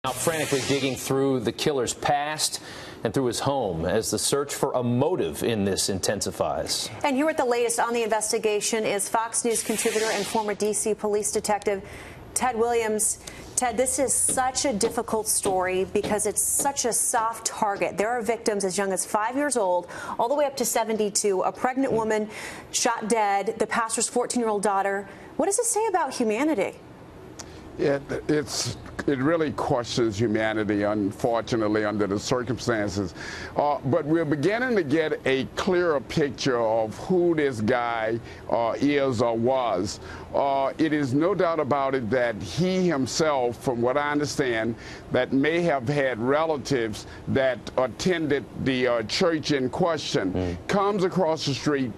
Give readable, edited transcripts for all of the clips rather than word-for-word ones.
Now frantically digging through the killer's past and through his home as the search for a motive in this intensifies. And here with the latest on the investigation is Fox News contributor and former D.C. police detective Ted Williams. Ted, this is such a difficult story because it's such a soft target. There are victims as young as 5 years old, all the way up to 72, a pregnant woman shot dead, the pastor's 14-year-old daughter. What does it say about humanity? It really questions humanity, unfortunately, under the circumstances. But we're beginning to get a clearer picture of who this guy is or was. It is no doubt about it that he himself, from what I understand, that may have had relatives that attended the church in question, comes across the street,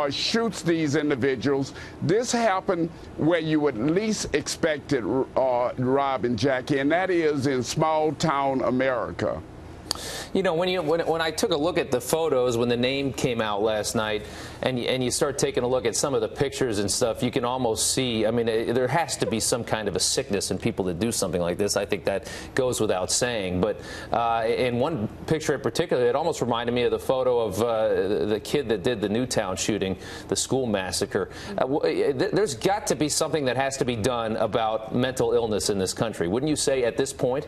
shoots these individuals. This happened where you would least expect it, Rob and Jackie, and that is in small-town America. You know, when I took a look at the photos when the name came out last night, and you start taking a look at some of the pictures and stuff, you can almost see, I mean, there has to be some kind of a sickness in people that do something like this. I think that goes without saying. But in one picture in particular, it almost reminded me of the photo of the kid that did the Newtown shooting, the school massacre. There's got to be something that has to be done about mental illness in this country, wouldn't you say, at this point?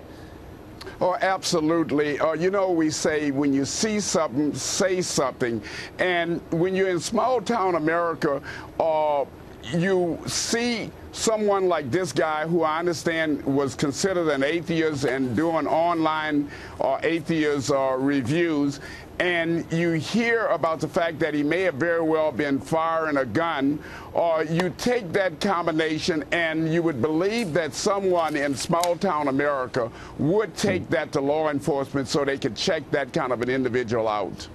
Oh, absolutely. You know, we say when you see something, say something. And when you're in small-town America, you see someone like this guy, who I understand was considered an atheist and doing online atheist reviews, and you hear about the fact that he may have very well been firing a gun, or you take that combination and you would believe that someone in small-town America would take that to law enforcement so they could check that kind of an individual out.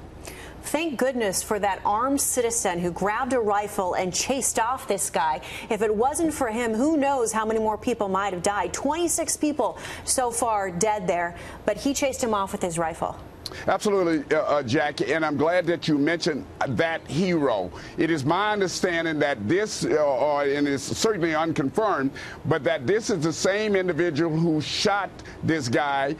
Thank goodness for that armed citizen who grabbed a rifle and chased off this guy. If it wasn't for him, who knows how many more people might have died. 26 people so far dead there, but he chased him off with his rifle. Absolutely, Jackie, and I'm glad that you mentioned that hero. It is my understanding that this, and it's certainly unconfirmed, but that this is the same individual who shot this guy,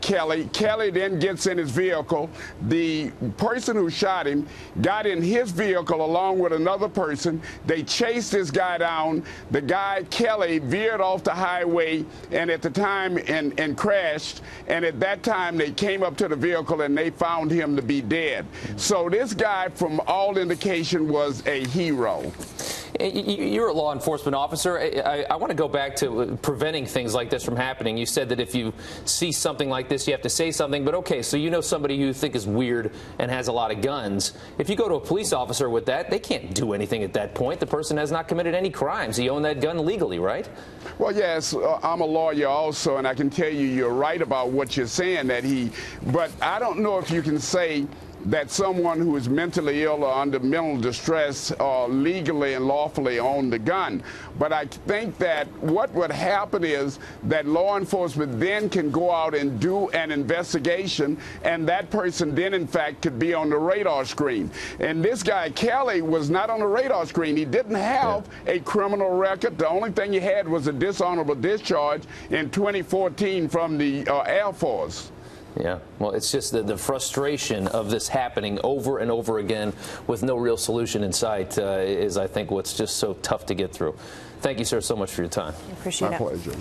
Kelly. Kelly then gets in his vehicle. The person who shot him got in his vehicle along with another person. They chased this guy down. The guy, Kelly, veered off the highway and at the time and crashed, and at that time they came up to the vehicle and they found him to be dead. So this guy, from all indication, was a hero. You're a law enforcement officer. I want to go back to preventing things like this from happening. You said that if you see something like this, you have to say something. But okay, so you know somebody you think is weird and has a lot of guns. If you go to a police officer with that, they can't do anything at that point. The person has not committed any crimes. He owned that gun legally, right? Well, yes, I'm a lawyer also, and I can tell you you're right about what you're saying, but I don't know if you can say that someone who is mentally ill or under mental distress legally and lawfully own the gun. But I think that what would happen is that law enforcement then can go out and do an investigation, and that person then, in fact, could be on the radar screen. And this guy, Kelly, was not on the radar screen. He didn't have a criminal record. The only thing he had was a dishonorable discharge in 2014 from the Air Force. Yeah, well, it's just the frustration of this happening over and over again with no real solution in sight is, I think, what's just so tough to get through. Thank you, sir, so much for your time. I appreciate it. My pleasure.